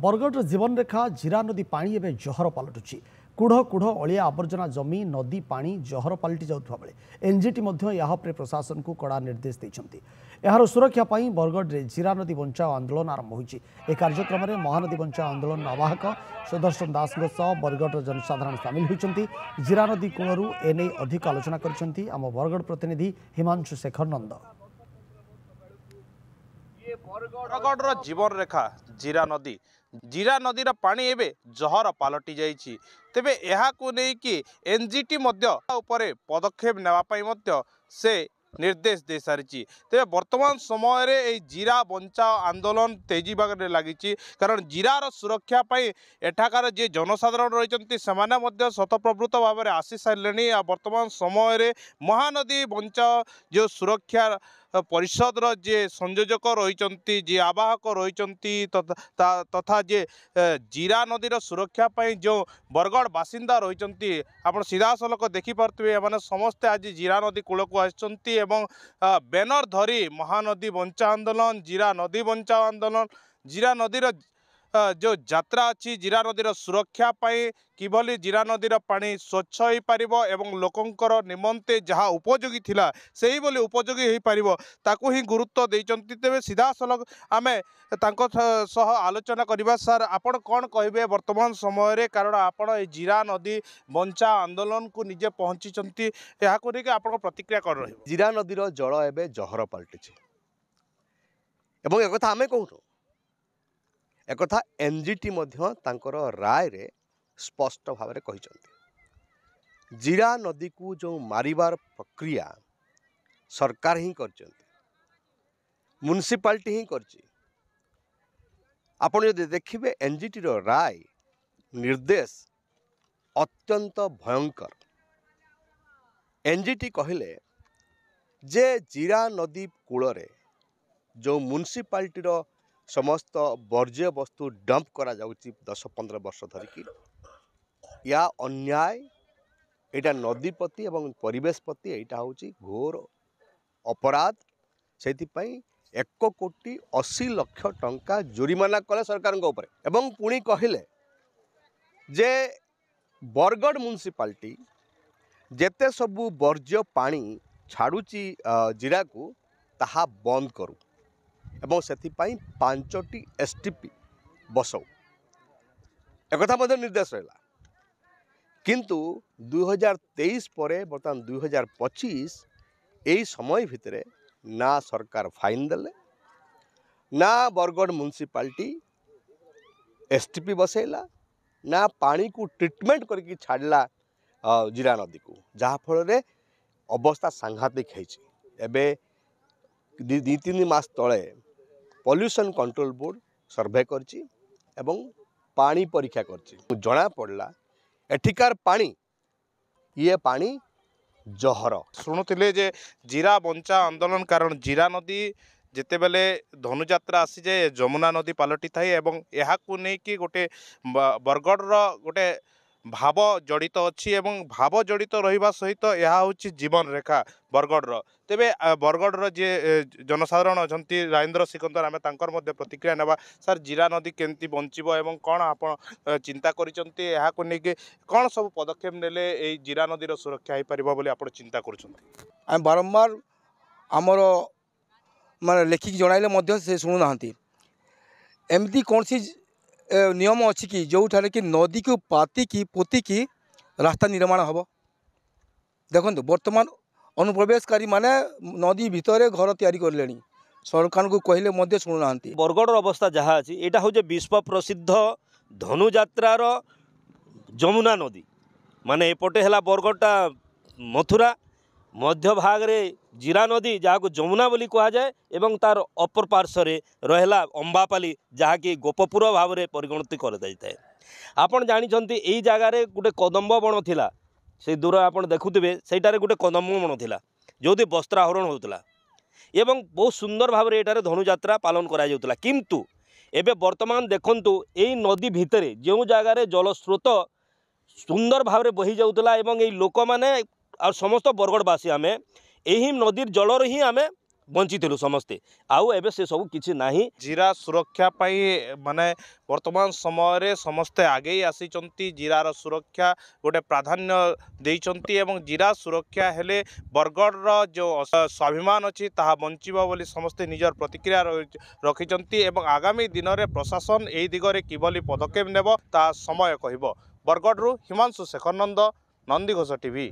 बरगढ़ जीवन रेखा जीरा नदी पानी एवं जहर पलटुची कूढ़ कूढ़ अलिया आवर्जना जमी नदी पानी जहर पलटि जाउथबा बेले एनजीटी प्रशासन को कड़ा निर्देश देइछन्ति। एहार सुरक्षा पाई बरगढ़ रे जीरा नदी बंचाओ आंदोलन आरंभ होइछि। ए कार्यक्रम में महानदी बंचाओ आंदोलन आवाहक सुदर्शन दास बरगढ़ जनसाधारण सामिल होइछन्ति। जीरा नदी कूलरू एने अधिक आलोचना करिछन्ति आम बरगढ़ प्रतिनिधि हिमांशु शेखर नंद। बरगढ़ जीवन रेखा जीरा नदीर पानी एवं जहर पलटि जाइछि। तेबे एहाकु नेकी एनजीटी उपरे पदक्षेप नेवाई से निर्देश दे सारी। तेज वर्तमान समय रे जीरा बंचाओ आंदोलन तेजी भाग लगी कारण जीरार सुरक्षा एठाकार जे जनसाधारण रही शतप्रभृत भाव में आसी सारे। वर्तमान समय रे महानदी बंचाओ जो सुरक्षा परिषद जे संयोजक रही जे आवाहक रही तथा जे जीरा नदीर सुरक्षा जो बरगढ़ बासिंदा रही आप सीधा सलख देखिपे एम समस्ते आज जीरा नदी कूल को आसछन्ति एवं बैनर धरी महानदी बंचाओ आंदोलन जीरा नदी बंचाओ आंदोलन जीरा नदीर जो यात्रा अच्छी जीरा नदीर सुरक्षा किभली जीरा नदीर पानी स्वच्छ हो पारिबो एवं लोकंकर निमंते जहाँ उपयोगी थिला सेही बोली उपयोगी हो पारिबो ताकू ही गुरुत्व देइचन्ति। तेबे सीधा सलग आमे तांको सह आलोचना करिबा। सर आपण कोन कहिबे वर्तमान समय रे कारण आपण ए जीरा नदी बंचाओ आंदोलन को निजे पहुंचीचन्ति एहा को लेके आपण प्रतिक्रिया कर रहिबो। जीरा नदीर जल एबे जहर पलटिछि एवं एक कथा आमे कहू एक कथा एनजीटी राय रे स्पष्ट भाव में कही जीरा नदी को जो मारिबार प्रक्रिया सरकार ही कर म्युनिसिपालिटी ही कर आपण यदि देखिए एनजीटी राय निर्देश अत्यंत भयंकर। एनजीटी कहले जे जीरा नदी कूल जो म्युनिसिपालिटी समस्त वर्ज्य वस्तु डंप करा जाउची 10-15 वर्ष धरिकी या अन्याय एटा नदी प्रति एवं परिवेश प्रति एटा होची घोर अपराध। सेति पई 1,80,00,000 टंका जुरिमाना कले सरकार ऊपर एवं पुणी कहले जे बरगढ़ म्युनिसिपालिटी जेते सबु वर्ज्य पानी छाड़ुची जीरा को ताहा बंद करू एवं सेथिपाई 5टी एसटीपी बसौ एक निर्देश रहा। किंतु 2023 पर बर्तमान 2025 यही समय भितर ना सरकार फाइन देले ना बरगढ़ म्युनिसिपालिटी एसटीपी बसैला ना पानी को ट्रीटमेंट करके छाड़ला जीरा नदी को जहाँ फल अवस्था सांघातिक है। 2-3 मास तले पॉल्यूशन कंट्रोल बोर्ड सर्वे करची एवं पानी परीक्षा करची जना पड़ला एठिकार पानी ये पानी जहर। शुणुले जे जीरा बंचाओ आंदोलन कारण जीरा नदी जेते बेले धनुयात्रा आसी जाए जमुना नदी पलटि थाए एवं एहाकु नेकी गोटे बरगढ़ गोटे भाव जड़ित अच्छी एवं भाव जड़ित रहिबा सहित यह होची जीवन रेखा बरगढ़। तेबे बरगढ़ जे जनसाधारण अछंती राजेंद्र सिकंदर आमे तांकर मध्य प्रतिक्रिया नेबा। सर जीरा नदी केमती बंचिबो एवं कोन आपण चिंता करिसंती एहा को नेके कोन सब पदक्षेप नेले ए जीरा नदीर सुरक्षा हो पारिबो बोली आपण चिंता करिसंती? आम बारंबार आमर माने लेखिक जणाइले मध्य से सुनु नाहंती एमती कौन सी नियम अच्छी कि जो कि नदी को पोती की रास्ता निर्माण हम देखो बर्तमान अनुप्रवेशकारी माने नदी भितर घर तैयारी कर सरकार को कहले शुणुना। बरगढ़ अवस्था जहाँ अच्छी यहाँ हूँ विश्व प्रसिद्ध धनुयात्रार जमुना नदी माने एपटे है बरगढ़टा मथुरा मध्य भाग रे जीरा नदी जहाँ को जमुना बोली कह जाए एवं तार अपर पार्श्व रहा अंबापाली जहाँ कि गोपपुर भाव में परिगणित कर आपन जानी यही जगार गोटे कदम्ब बण थिला से दूर आप देखुवे सेटारे गोटे कदम्ब बण थिला जो वस्त्राहरण होता एवं बहुत सुंदर भाव में ये धनुयात्रा पालन करा किंतु एबे वर्तमान देखंतु यही नदी भितर जो जगार जलस्रोत सुंदर भाव में बही जाउतला एवं यही लोक माने आ समस्त बरगढ़वासी आमे यही नदीर जलर ही आमे ବଞ୍ଚିଥିଲୁ ସମସ୍ତେ ଆଉ ଏବେ ସେ ସବୁ କିଛି ନାହିଁ। ଜିରା ସୁରକ୍ଷା ପାଇଁ ମାନେ ବର୍ତ୍ତମାନ ସମୟରେ ସମସ୍ତେ ଆଗେଇ ଆସିଛନ୍ତି। ଜିରାର ସୁରକ୍ଷା ଗୋଟେ ପ୍ରାଧାନ୍ୟ ଦେଇଛନ୍ତି ଏବଂ ଜିରା ସୁରକ୍ଷା ହେଲେ ବରଗଡ଼ର ଯେଉଁ ସ୍ୱାଭିମାନ ଅଛି ତାହା ବଞ୍ଚିବ ବୋଲି ସମସ୍ତେ ନିଜର ପ୍ରତିକ୍ରିୟା ରଖିଛନ୍ତି ଏବଂ ଆଗାମୀ ଦିନରେ ପ୍ରଶାସନ ଏହି ଦିଗରେ କିଭଳି ପଦକ୍ଷେପ ନେବ ତାହା ସମୟ କହିବ। ବରଗଡ଼ରୁ ହିମାଂଶୁ ଶେଖର ନନ୍ଦ, ନନ୍ଦିଘୋଷ ଟିଭି।